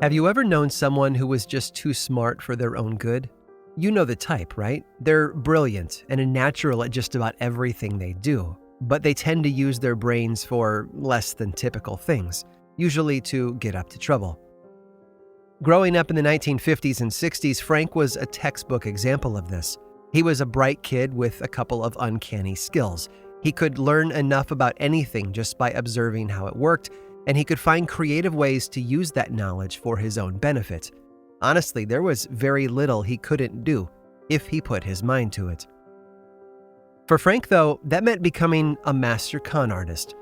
Have you ever known someone who was just too smart for their own good? You know the type, right? They're brilliant and a natural at just about everything they do, but they tend to use their brains for less than typical things, usually to get up to trouble. Growing up in the 1950s and 60s, Frank was a textbook example of this. He was a bright kid with a couple of uncanny skills. He could learn enough about anything just by observing how it worked, and he could find creative ways to use that knowledge for his own benefit. Honestly, there was very little he couldn't do if he put his mind to it. For Frank, though, that meant becoming a master con artist.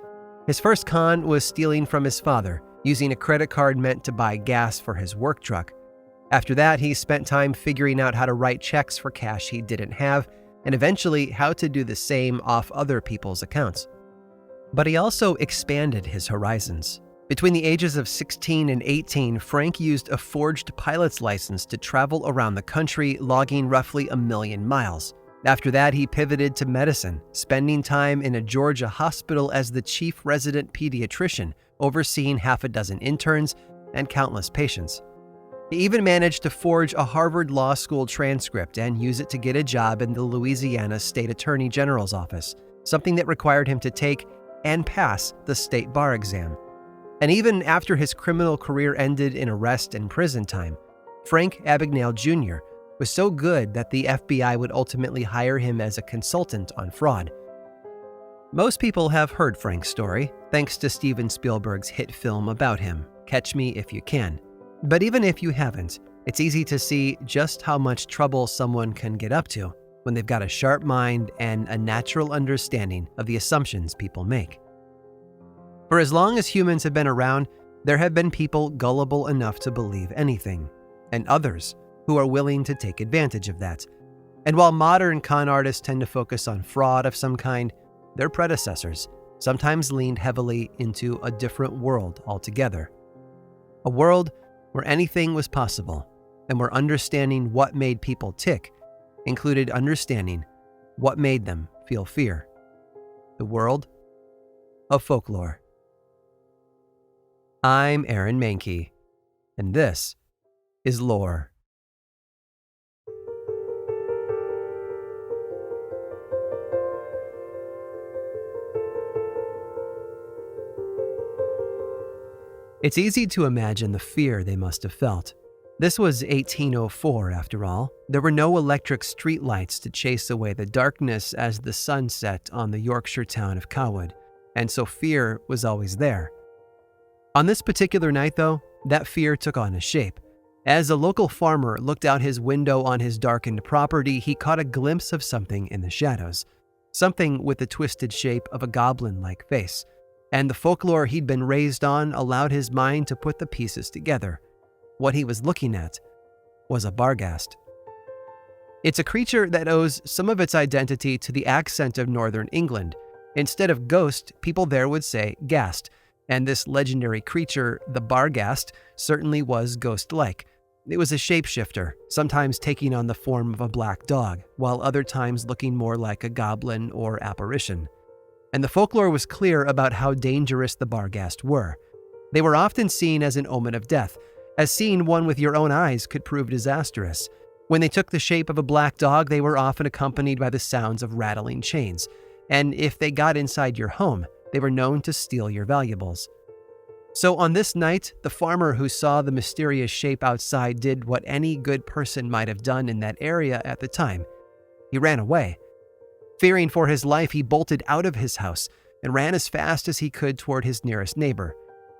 His first con was stealing from his father, using a credit card meant to buy gas for his work truck. After that, he spent time figuring out how to write checks for cash he didn't have, and eventually how to do the same off other people's accounts. But he also expanded his horizons. Between the ages of 16 and 18, Frank used a forged pilot's license to travel around the country, logging roughly 1 million miles. After that, he pivoted to medicine, spending time in a Georgia hospital as the chief resident pediatrician, overseeing half a dozen interns and countless patients. He even managed to forge a Harvard Law School transcript and use it to get a job in the Louisiana State Attorney General's office, something that required him to take and pass the state bar exam. And even after his criminal career ended in arrest and prison time, Frank Abagnale Jr. was so good that the FBI would ultimately hire him as a consultant on fraud. Most people have heard Frank's story, thanks to Steven Spielberg's hit film about him, Catch Me If You Can. But even if you haven't, it's easy to see just how much trouble someone can get up to when they've got a sharp mind and a natural understanding of the assumptions people make. For as long as humans have been around, there have been people gullible enough to believe anything, and others who are willing to take advantage of that. And while modern con artists tend to focus on fraud of some kind, their predecessors sometimes leaned heavily into a different world altogether. A world where anything was possible, and where understanding what made people tick included understanding what made them feel fear. The world of folklore. I'm Aaron Mahnke, and this is Lore. It's easy to imagine the fear they must have felt. This was 1804, after all. There were no electric streetlights to chase away the darkness as the sun set on the Yorkshire town of Cawood, and so fear was always there. On this particular night, though, that fear took on a shape. As a local farmer looked out his window on his darkened property, he caught a glimpse of something in the shadows, something with the twisted shape of a goblin-like face. And the folklore he'd been raised on allowed his mind to put the pieces together. What he was looking at was a barghast. It's a creature that owes some of its identity to the accent of northern England. Instead of ghost, people there would say ghast, and this legendary creature, the barghast, certainly was ghost-like. It was a shapeshifter, sometimes taking on the form of a black dog, while other times looking more like a goblin or apparition. And the folklore was clear about how dangerous the barghast were. They were often seen as an omen of death, as seeing one with your own eyes could prove disastrous. When they took the shape of a black dog, they were often accompanied by the sounds of rattling chains. And if they got inside your home, they were known to steal your valuables. So on this night, the farmer who saw the mysterious shape outside did what any good person might have done in that area at the time. He ran away. Fearing for his life, he bolted out of his house and ran as fast as he could toward his nearest neighbor.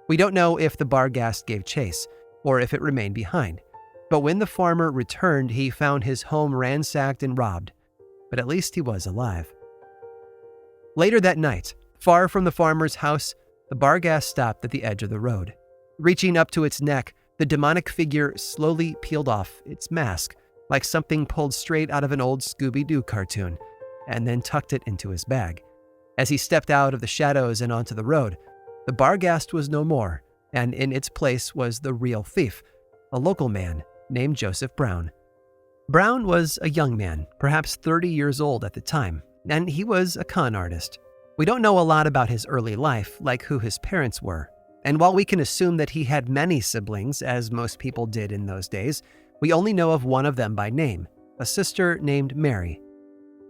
We don't know if the barghast gave chase, or if it remained behind. But when the farmer returned, he found his home ransacked and robbed. But at least he was alive. Later that night, far from the farmer's house, the barghast stopped at the edge of the road. Reaching up to its neck, the demonic figure slowly peeled off its mask, like something pulled straight out of an old Scooby-Doo cartoon, and then tucked it into his bag. As he stepped out of the shadows and onto the road, the barghast was no more, and in its place was the real thief, a local man named Joseph Brown. Brown was a young man, perhaps 30 years old at the time, and he was a con artist. We don't know a lot about his early life, like who his parents were. And while we can assume that he had many siblings, as most people did in those days, we only know of one of them by name, a sister named Mary.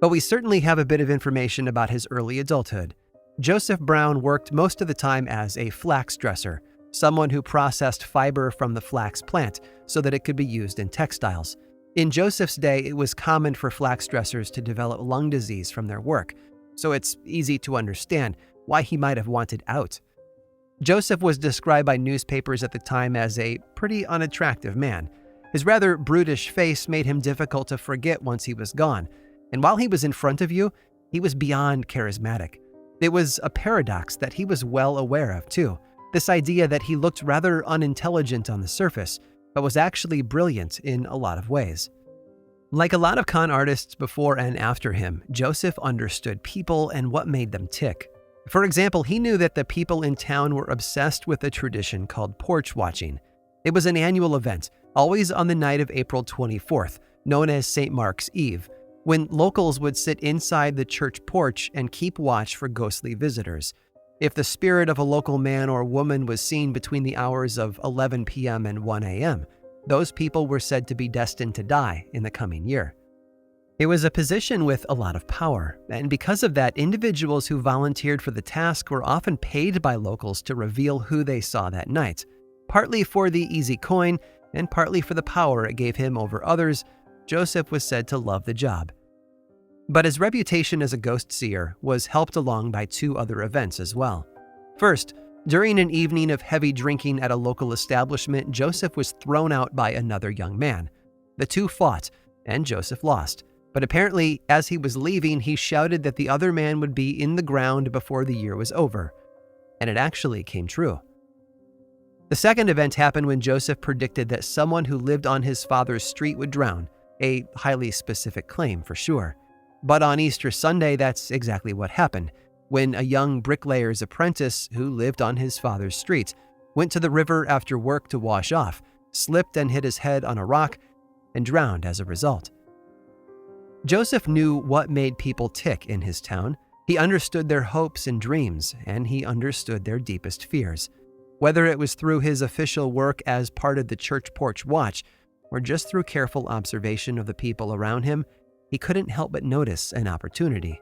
But we certainly have a bit of information about his early adulthood. Joseph Brown worked most of the time as a flax dresser, someone who processed fiber from the flax plant so that it could be used in textiles. In Joseph's day, it was common for flax dressers to develop lung disease from their work, so it's easy to understand why he might have wanted out. Joseph was described by newspapers at the time as a pretty unattractive man. His rather brutish face made him difficult to forget once he was gone, and while he was in front of you, he was beyond charismatic. It was a paradox that he was well aware of, too. This idea that he looked rather unintelligent on the surface, but was actually brilliant in a lot of ways. Like a lot of con artists before and after him, Joseph understood people and what made them tick. For example, he knew that the people in town were obsessed with a tradition called porch watching. It was an annual event, always on the night of April 24th, known as St. Mark's Eve, when locals would sit inside the church porch and keep watch for ghostly visitors. If the spirit of a local man or woman was seen between the hours of 11 p.m. and 1 a.m., those people were said to be destined to die in the coming year. It was a position with a lot of power, and because of that, individuals who volunteered for the task were often paid by locals to reveal who they saw that night, partly for the easy coin and partly for the power it gave him over others. Joseph was said to love the job. But his reputation as a ghost seer was helped along by two other events as well. First, during an evening of heavy drinking at a local establishment, Joseph was thrown out by another young man. The two fought, and Joseph lost. But apparently, as he was leaving, he shouted that the other man would be in the ground before the year was over. And it actually came true. The second event happened when Joseph predicted that someone who lived on his father's street would drown, a highly specific claim for sure. But on Easter Sunday, that's exactly what happened, when a young bricklayer's apprentice who lived on his father's street went to the river after work to wash off, slipped and hit his head on a rock, and drowned as a result. Joseph knew what made people tick in his town. He understood their hopes and dreams, and he understood their deepest fears. Whether it was through his official work as part of the church porch watch, or just through careful observation of the people around him, he couldn't help but notice an opportunity.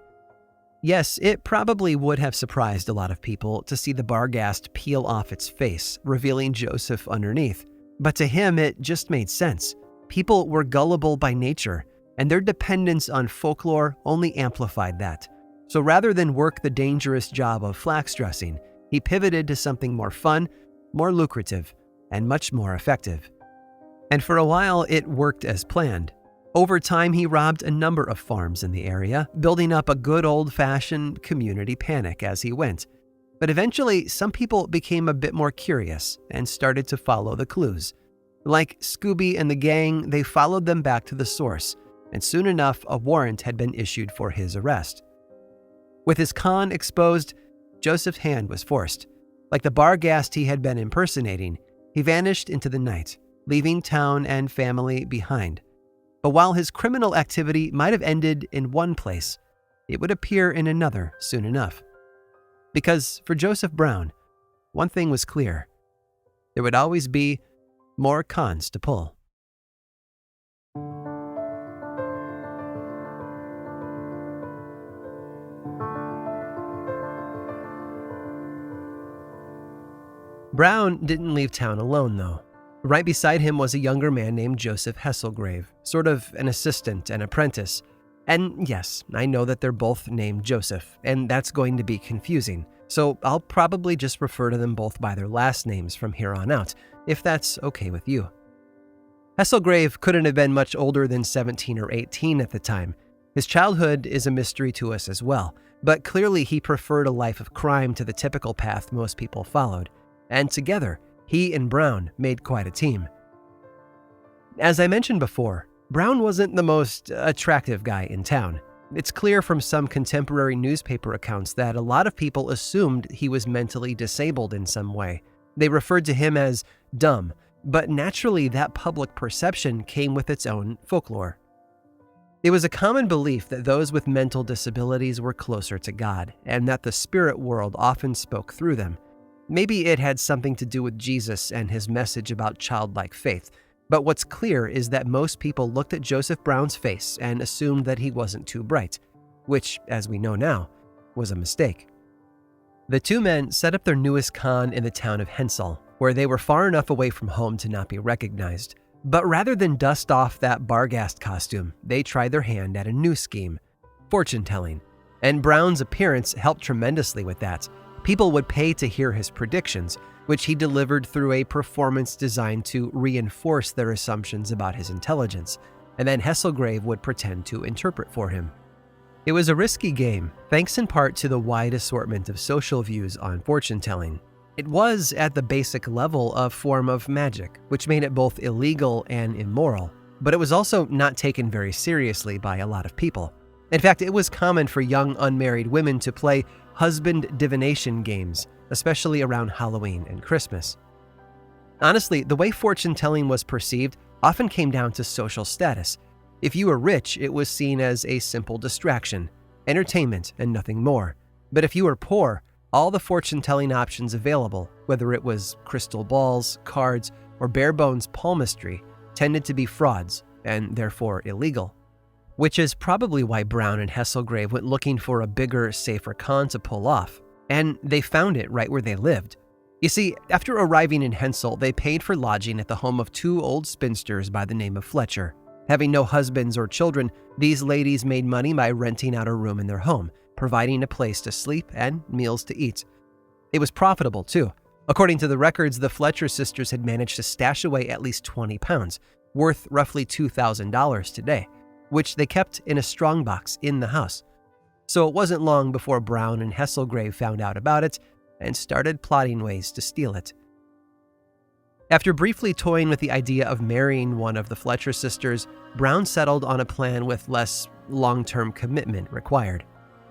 Yes, it probably would have surprised a lot of people to see the barghast peel off its face, revealing Joseph underneath. But to him, it just made sense. People were gullible by nature, and their dependence on folklore only amplified that. So rather than work the dangerous job of flax dressing, he pivoted to something more fun, more lucrative, and much more effective. And for a while, it worked as planned. Over time, he robbed a number of farms in the area, building up a good old-fashioned community panic as he went. But eventually, some people became a bit more curious and started to follow the clues. Like Scooby and the gang, they followed them back to the source, and soon enough, a warrant had been issued for his arrest. With his con exposed, Joseph's hand was forced. Like the barghast he had been impersonating, he vanished into the night, leaving town and family behind. But while his criminal activity might have ended in one place, it would appear in another soon enough. Because for Joseph Brown, one thing was clear: there would always be more cons to pull. Brown didn't leave town alone, though. Right beside him was a younger man named Joseph Hesselgrave, sort of an assistant and apprentice. And yes, I know that they're both named Joseph, and that's going to be confusing, so I'll probably just refer to them both by their last names from here on out, if that's okay with you. Hesselgrave couldn't have been much older than 17 or 18 at the time. His childhood is a mystery to us as well, but clearly he preferred a life of crime to the typical path most people followed. And together, he and Brown made quite a team. As I mentioned before, Brown wasn't the most attractive guy in town. It's clear from some contemporary newspaper accounts that a lot of people assumed he was mentally disabled in some way. They referred to him as dumb, but naturally that public perception came with its own folklore. It was a common belief that those with mental disabilities were closer to God, and that the spirit world often spoke through them. Maybe it had something to do with Jesus and his message about childlike faith. But what's clear is that most people looked at Joseph Brown's face and assumed that he wasn't too bright, which, as we know now, was a mistake. The two men set up their newest con in the town of Hensel, where they were far enough away from home to not be recognized. But rather than dust off that Barghast costume, they tried their hand at a new scheme, fortune-telling. And Brown's appearance helped tremendously with that. People would pay to hear his predictions, which he delivered through a performance designed to reinforce their assumptions about his intelligence, and then Hesselgrave would pretend to interpret for him. It was a risky game, thanks in part to the wide assortment of social views on fortune-telling. It was, at the basic level, a form of magic, which made it both illegal and immoral, but it was also not taken very seriously by a lot of people. In fact, it was common for young unmarried women to play husband divination games, especially around Halloween and Christmas. Honestly, the way fortune-telling was perceived often came down to social status. If you were rich, it was seen as a simple distraction, entertainment, and nothing more. But if you were poor, all the fortune-telling options available, whether it was crystal balls, cards, or bare-bones palmistry, tended to be frauds, and therefore illegal. Which is probably why Brown and Hesselgrave went looking for a bigger, safer con to pull off. And they found it right where they lived. You see, after arriving in Hensel, they paid for lodging at the home of two old spinsters by the name of Fletcher. Having no husbands or children, these ladies made money by renting out a room in their home, providing a place to sleep and meals to eat. It was profitable, too. According to the records, the Fletcher sisters had managed to stash away at least 20 pounds, worth roughly $2,000 today, which they kept in a strongbox in the house. So it wasn't long before Brown and Hesselgrave found out about it and started plotting ways to steal it. After briefly toying with the idea of marrying one of the Fletcher sisters, Brown settled on a plan with less long-term commitment required.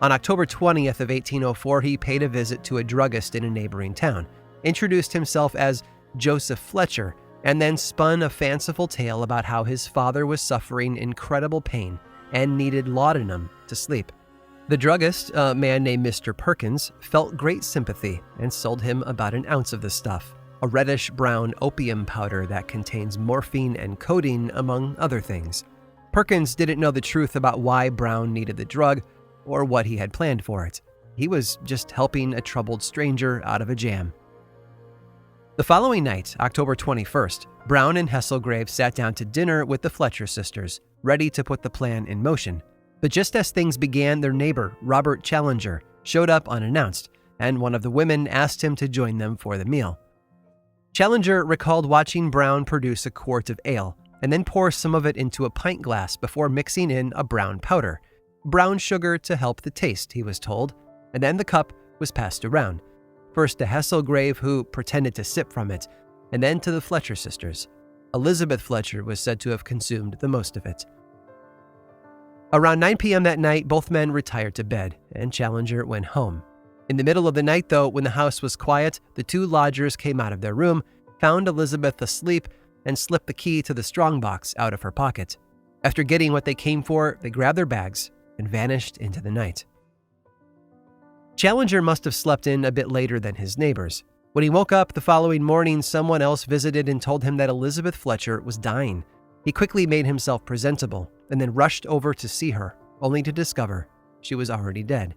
On October 20th of 1804, he paid a visit to a druggist in a neighboring town, introduced himself as Joseph Fletcher, and then spun a fanciful tale about how his father was suffering incredible pain and needed laudanum to sleep. The druggist, a man named Mr. Perkins, felt great sympathy and sold him about an ounce of the stuff, a reddish-brown opium powder that contains morphine and codeine, among other things. Perkins didn't know the truth about why Brown needed the drug or what he had planned for it. He was just helping a troubled stranger out of a jam. The following night, October 21st, Brown and Hesselgrave sat down to dinner with the Fletcher sisters, ready to put the plan in motion. But just as things began, their neighbor, Robert Challenger, showed up unannounced, and one of the women asked him to join them for the meal. Challenger recalled watching Brown produce a quart of ale, and then pour some of it into a pint glass before mixing in a brown powder. Brown sugar to help the taste, he was told, and then the cup was passed around. First to Hesselgrave, who pretended to sip from it, and then to the Fletcher sisters. Elizabeth Fletcher was said to have consumed the most of it. Around 9 p.m. that night, both men retired to bed, and Challenger went home. In the middle of the night, though, when the house was quiet, the two lodgers came out of their room, found Elizabeth asleep, and slipped the key to the strongbox out of her pocket. After getting what they came for, they grabbed their bags and vanished into the night. Challenger must have slept in a bit later than his neighbors. When he woke up the following morning, someone else visited and told him that Elizabeth Fletcher was dying. He quickly made himself presentable and then rushed over to see her, only to discover she was already dead.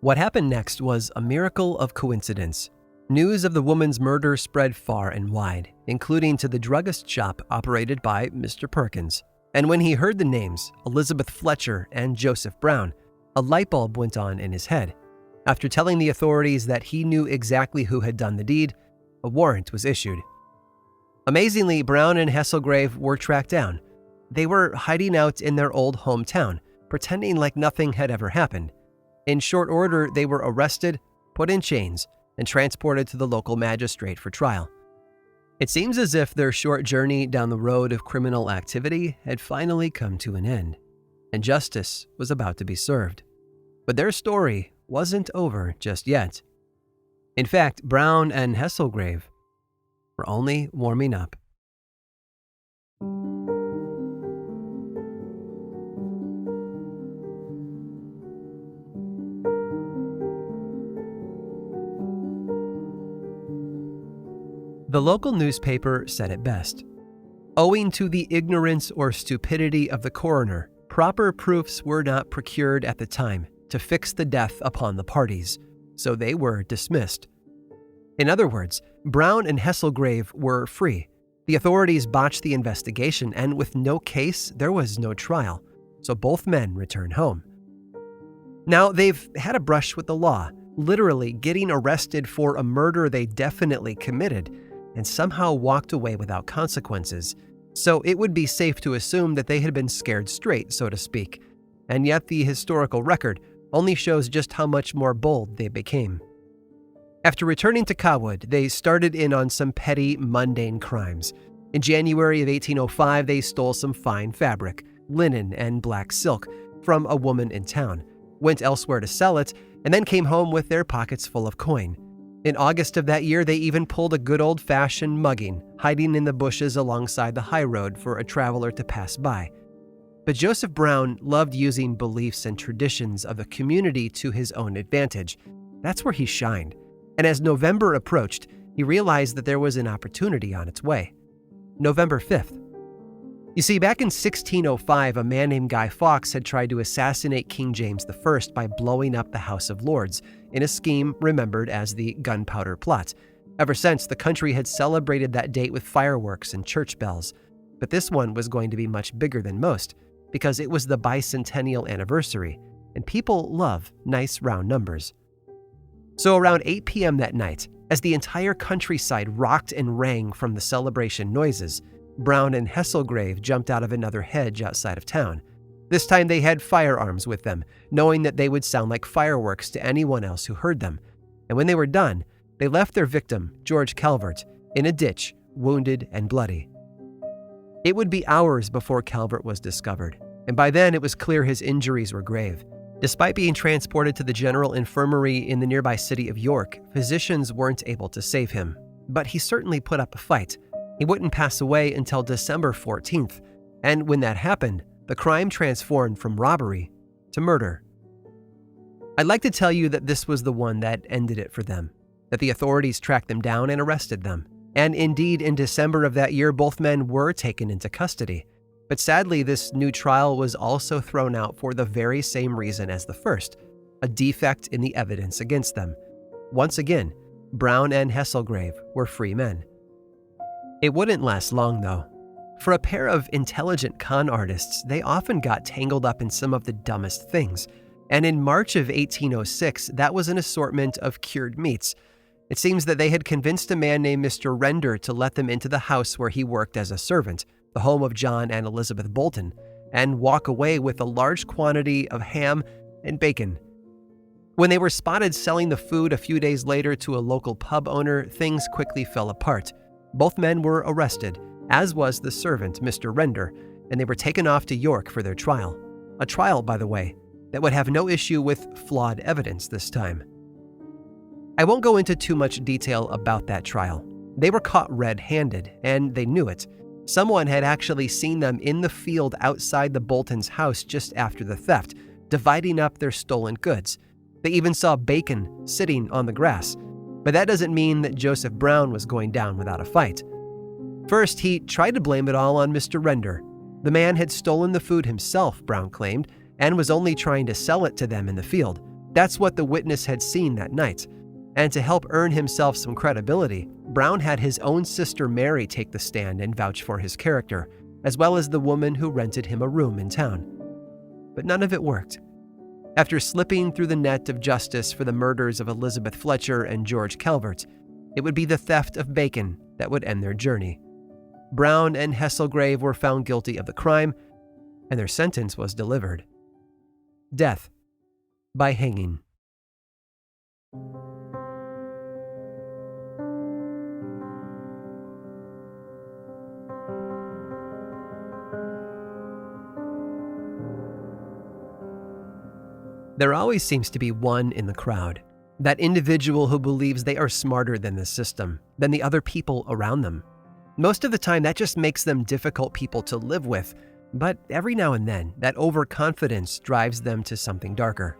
What happened next was a miracle of coincidence. News of the woman's murder spread far and wide, including to the druggist shop operated by Mr. Perkins. And when he heard the names, Elizabeth Fletcher and Joseph Brown, a light bulb went on in his head. After telling the authorities that he knew exactly who had done the deed, a warrant was issued. Amazingly, Brown and Hesselgrave were tracked down. They were hiding out in their old hometown, pretending like nothing had ever happened. In short order, they were arrested, put in chains, and transported to the local magistrate for trial. It seems as if their short journey down the road of criminal activity had finally come to an end, and justice was about to be served. But their story wasn't over just yet. In fact, Brown and Hesselgrave were only warming up. The local newspaper said it best. Owing to the ignorance or stupidity of the coroner, proper proofs were not procured at the time to fix the death upon the parties, so they were dismissed. In other words, Brown and Hesselgrave were free. The authorities botched the investigation, and with no case, there was no trial, so both men returned home. Now, they've had a brush with the law, literally getting arrested for a murder they definitely committed, and somehow walked away without consequences, so it would be safe to assume that they had been scared straight, so to speak, and yet the historical record only shows just how much more bold they became. After returning to Cawood, they started in on some petty, mundane crimes. In January of 1805, they stole some fine fabric, linen and black silk, from a woman in town, went elsewhere to sell it, and then came home with their pockets full of coin. In August of that year, they even pulled a good old-fashioned mugging, hiding in the bushes alongside the high road for a traveler to pass by. But Joseph Brown loved using beliefs and traditions of the community to his own advantage. That's where he shined. And as November approached, he realized that there was an opportunity on its way. November 5th. You see, back in 1605, a man named Guy Fawkes had tried to assassinate King James I by blowing up the House of Lords in a scheme remembered as the Gunpowder Plot. Ever since, the country had celebrated that date with fireworks and church bells. But this one was going to be much bigger than most, because it was the bicentennial anniversary, and people love nice round numbers. So around 8 p.m. that night, as the entire countryside rocked and rang from the celebration noises, Brown and Hesselgrave jumped out of another hedge outside of town. This time they had firearms with them, knowing that they would sound like fireworks to anyone else who heard them. And when they were done, they left their victim, George Calvert, in a ditch, wounded and bloody. It would be hours before Calvert was discovered, and by then it was clear his injuries were grave. Despite being transported to the general infirmary in the nearby city of York, physicians weren't able to save him. But he certainly put up a fight. He wouldn't pass away until December 14th, and when that happened, the crime transformed from robbery to murder. I'd like to tell you that this was the one that ended it for them, that the authorities tracked them down and arrested them. And indeed, in December of that year, both men were taken into custody. But sadly, this new trial was also thrown out for the very same reason as the first, a defect in the evidence against them. Once again, Brown and Hesselgrave were free men. It wouldn't last long, though. For a pair of intelligent con artists, they often got tangled up in some of the dumbest things. And in March of 1806, that was an assortment of cured meats. It seems that they had convinced a man named Mr. Render to let them into the house where he worked as a servant, the home of John and Elizabeth Bolton, and walk away with a large quantity of ham and bacon. When they were spotted selling the food a few days later to a local pub owner, things quickly fell apart. Both men were arrested, as was the servant, Mr. Render, and they were taken off to York for their trial. A trial, by the way, that would have no issue with flawed evidence this time. I won't go into too much detail about that trial. They were caught red-handed, and they knew it. Someone had actually seen them in the field outside the Boltons' house just after the theft, dividing up their stolen goods. They even saw bacon sitting on the grass. But that doesn't mean that Joseph Brown was going down without a fight. First, he tried to blame it all on Mr. Render. The man had stolen the food himself, Brown claimed, and was only trying to sell it to them in the field. That's what the witness had seen that night. And to help earn himself some credibility, Brown had his own sister Mary take the stand and vouch for his character, as well as the woman who rented him a room in town. But none of it worked. After slipping through the net of justice for the murders of Elizabeth Fletcher and George Calvert, it would be the theft of bacon that would end their journey. Brown and Hesselgrave were found guilty of the crime, and their sentence was delivered. Death by hanging. There always seems to be one in the crowd, that individual who believes they are smarter than the system, than the other people around them. Most of the time, that just makes them difficult people to live with, but every now and then, that overconfidence drives them to something darker.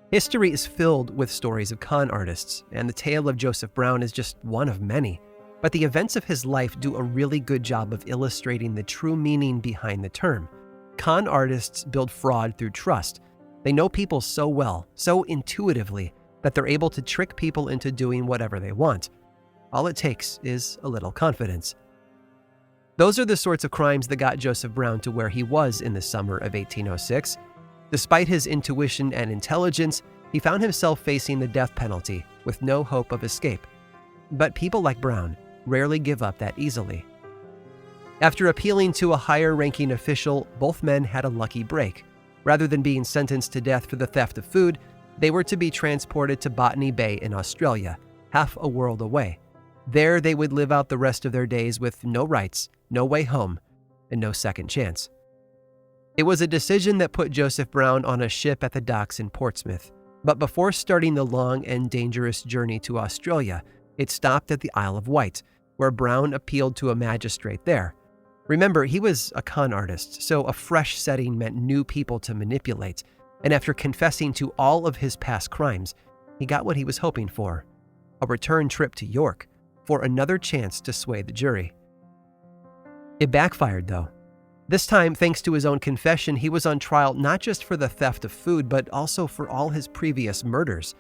History is filled with stories of con artists, and the tale of Joseph Brown is just one of many. But the events of his life do a really good job of illustrating the true meaning behind the term. Con artists build fraud through trust. They know people so well, so intuitively, that they're able to trick people into doing whatever they want. All it takes is a little confidence. Those are the sorts of crimes that got Joseph Brown to where he was in the summer of 1806. Despite his intuition and intelligence, he found himself facing the death penalty with no hope of escape. But people like Brown rarely give up that easily. After appealing to a higher-ranking official, both men had a lucky break. Rather than being sentenced to death for the theft of food, they were to be transported to Botany Bay in Australia, half a world away. There, they would live out the rest of their days with no rights, no way home, and no second chance. It was a decision that put Joseph Brown on a ship at the docks in Portsmouth. But before starting the long and dangerous journey to Australia, it stopped at the Isle of Wight, where Brown appealed to a magistrate there. Remember, he was a con artist, so a fresh setting meant new people to manipulate. And after confessing to all of his past crimes, he got what he was hoping for: a return trip to York for another chance to sway the jury. It backfired, though. This time, thanks to his own confession, he was on trial not just for the theft of food, but also for all his previous murders.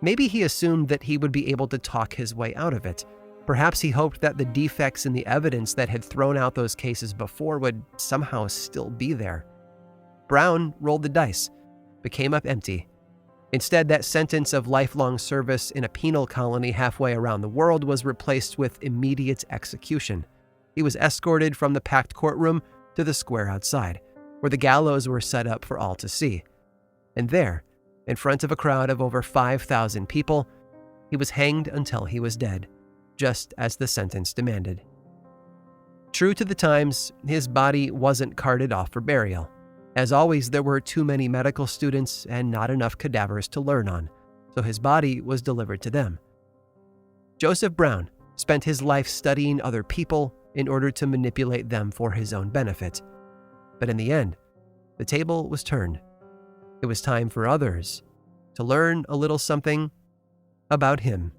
Maybe he assumed that he would be able to talk his way out of it. Perhaps he hoped that the defects in the evidence that had thrown out those cases before would somehow still be there. Brown rolled the dice, but came up empty. Instead, that sentence of lifelong service in a penal colony halfway around the world was replaced with immediate execution. He was escorted from the packed courtroom to the square outside, where the gallows were set up for all to see. And there, in front of a crowd of over 5,000 people, he was hanged until he was dead, just as the sentence demanded. True to the times, his body wasn't carted off for burial. As always, there were too many medical students and not enough cadavers to learn on, so his body was delivered to them. Joseph Brown spent his life studying other people in order to manipulate them for his own benefit. But in the end, the table was turned. It was time for others to learn a little something about him.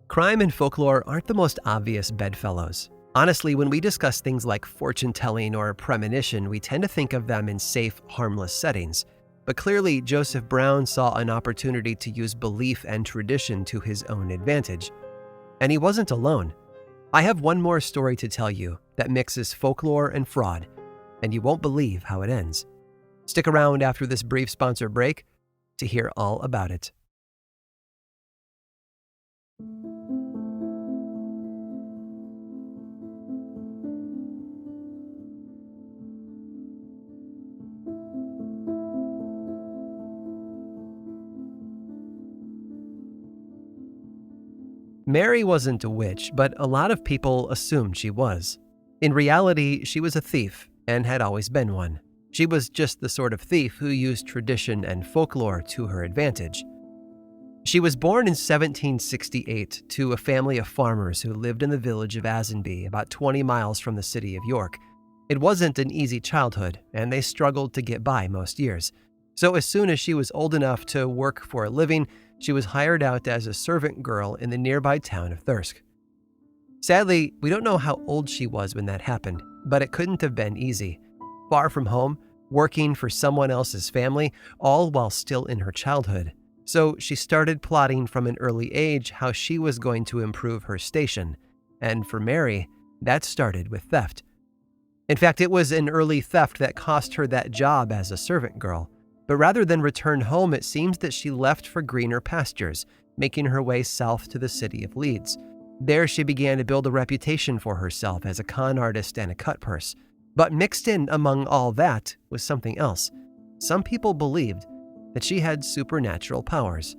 Crime and folklore aren't the most obvious bedfellows. Honestly, when we discuss things like fortune-telling or premonition, we tend to think of them in safe, harmless settings. But clearly, Joseph Brown saw an opportunity to use belief and tradition to his own advantage. And he wasn't alone. I have one more story to tell you that mixes folklore and fraud, and you won't believe how it ends. Stick around after this brief sponsor break to hear all about it. Mary wasn't a witch, but a lot of people assumed she was. In reality, she was a thief and had always been one. She was just the sort of thief who used tradition and folklore to her advantage. She was born in 1768 to a family of farmers who lived in the village of Asenby, about 20 miles from the city of York. It wasn't an easy childhood, and they struggled to get by most years. So as soon as she was old enough to work for a living, she was hired out as a servant girl in the nearby town of Thirsk. Sadly, we don't know how old she was when that happened, but it couldn't have been easy. Far from home, working for someone else's family, all while still in her childhood. So she started plotting from an early age how she was going to improve her station. And for Mary, that started with theft. In fact, it was an early theft that cost her that job as a servant girl. But rather than return home, it seems that she left for greener pastures, making her way south to the city of Leeds. There she began to build a reputation for herself as a con artist and a cutpurse. But mixed in among all that was something else. Some people believed that she had supernatural powers.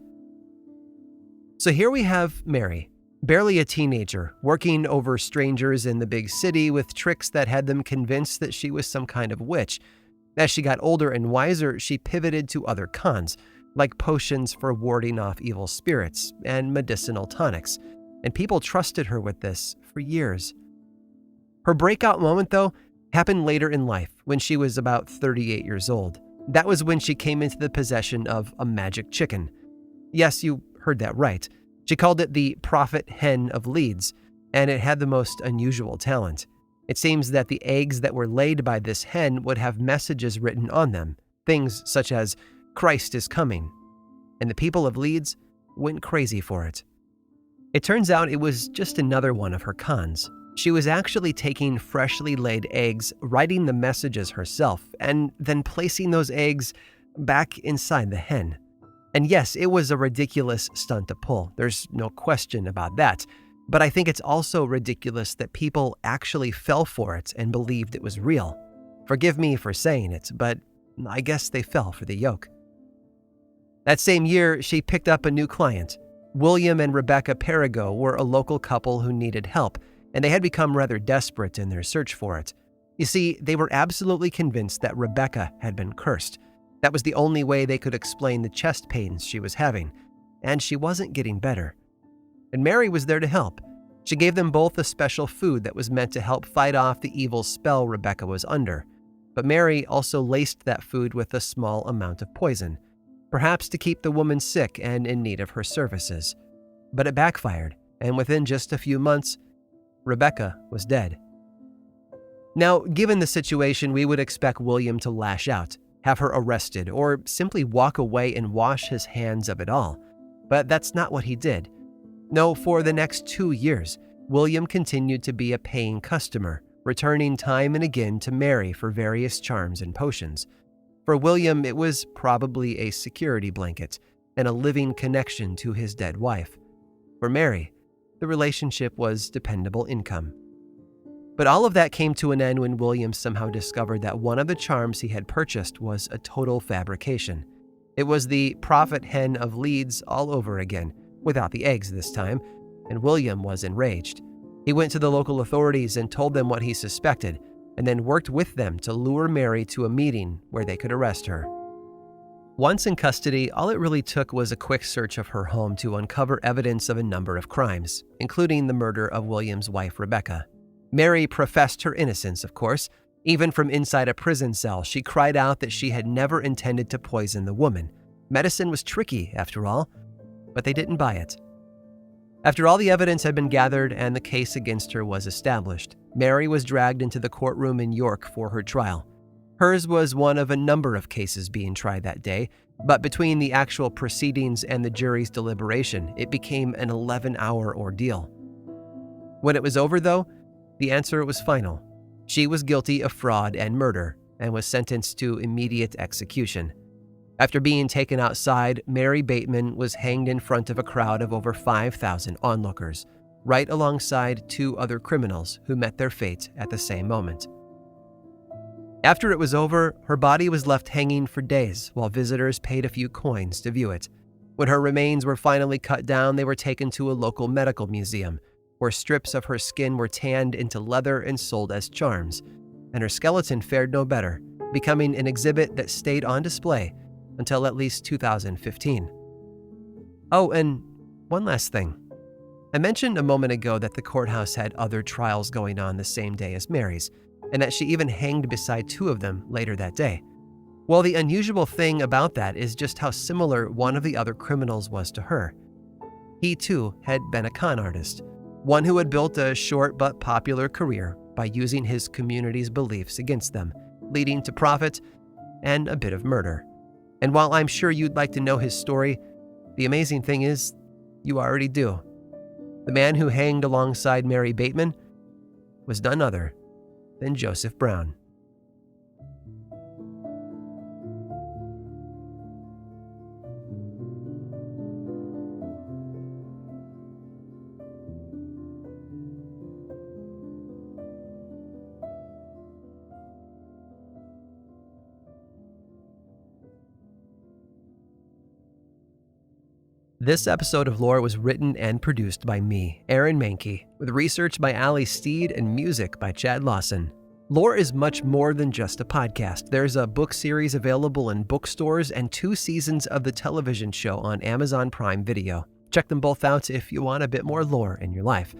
So here we have Mary, barely a teenager, working over strangers in the big city with tricks that had them convinced that she was some kind of witch. As she got older and wiser, she pivoted to other cons, like potions for warding off evil spirits and medicinal tonics. and people trusted her with this for years. Her breakout moment, though, happened later in life when she was about 38 years old. That was when she came into the possession of a magic chicken. Yes, you heard that right. She called it the Prophet Hen of Leeds, and it had the most unusual talent. It seems that the eggs that were laid by this hen would have messages written on them, things such as, "Christ is coming," and the people of Leeds went crazy for it. It turns out it was just another one of her cons. She was actually taking freshly laid eggs, writing the messages herself, and then placing those eggs back inside the hen. And yes, it was a ridiculous stunt to pull. There's no question about that. But I think it's also ridiculous that people actually fell for it and believed it was real. Forgive me for saying it, but I guess they fell for the yoke. That same year, she picked up a new client. William and Rebecca Perigo were a local couple who needed help, and they had become rather desperate in their search for it. You see, they were absolutely convinced that Rebecca had been cursed. That was the only way they could explain the chest pains she was having, and she wasn't getting better. And Mary was there to help. She gave them both a special food that was meant to help fight off the evil spell Rebecca was under. But Mary also laced that food with a small amount of poison, perhaps to keep the woman sick and in need of her services. But it backfired, and within just a few months, Rebecca was dead. Now, given the situation, we would expect William to lash out, have her arrested, or simply walk away and wash his hands of it all. But that's not what he did. No, for the next 2 years, William continued to be a paying customer, returning time and again to Mary for various charms and potions. For William, it was probably a security blanket and a living connection to his dead wife. For Mary, the relationship was dependable income. But all of that came to an end when William somehow discovered that one of the charms he had purchased was a total fabrication. It was the Prophet Hen of Leeds all over again, without the eggs this time, and William was enraged. He went to the local authorities and told them what he suspected, and then worked with them to lure Mary to a meeting where they could arrest her. Once in custody, all it really took was a quick search of her home to uncover evidence of a number of crimes, including the murder of William's wife, Rebecca. Mary professed her innocence, of course. Even from inside a prison cell, she cried out that she had never intended to poison the woman. Medicine was tricky, after all, but they didn't buy it. After all the evidence had been gathered and the case against her was established, Mary was dragged into the courtroom in York for her trial. Hers was one of a number of cases being tried that day, but between the actual proceedings and the jury's deliberation, it became an 11-hour ordeal. When it was over, though, the answer was final. She was guilty of fraud and murder and was sentenced to immediate execution. After being taken outside, Mary Bateman was hanged in front of a crowd of over 5,000 onlookers, right alongside 2 other criminals who met their fate at the same moment. After it was over, her body was left hanging for days while visitors paid a few coins to view it. When her remains were finally cut down, they were taken to a local medical museum, where strips of her skin were tanned into leather and sold as charms, and her skeleton fared no better, becoming an exhibit that stayed on display until at least 2015. Oh, and one last thing. I mentioned a moment ago that the courthouse had other trials going on the same day as Mary's, and that she even hanged beside 2 of them later that day. Well, the unusual thing about that is just how similar one of the other criminals was to her. He, too, had been a con artist, one who had built a short but popular career by using his community's beliefs against them, leading to profit and a bit of murder. And while I'm sure you'd like to know his story, the amazing thing is, you already do. The man who hanged alongside Mary Bateman was none other than Joseph Brown. This episode of Lore was written and produced by me, Aaron Mankey, with research by Ali Steed and music by Chad Lawson. Lore is much more than just a podcast. There's a book series available in bookstores and 2 seasons of the television show on Amazon Prime Video. Check them both out if you want a bit more lore in your life.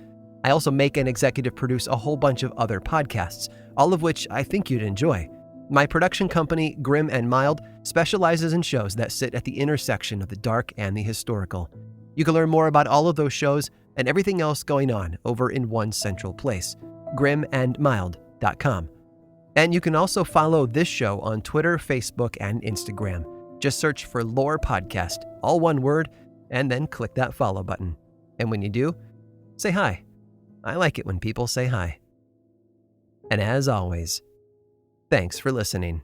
I also make and executive produce a whole bunch of other podcasts, all of which I think you'd enjoy. My production company, Grim and Mild, specializes in shows that sit at the intersection of the dark and the historical. You can learn more about all of those shows and everything else going on over in one central place, grimandmild.com. And you can also follow this show on Twitter, Facebook, and Instagram. Just search for Lore Podcast, all one word, and then click that follow button. And when you do, say hi. I like it when people say hi. And as always, thanks for listening.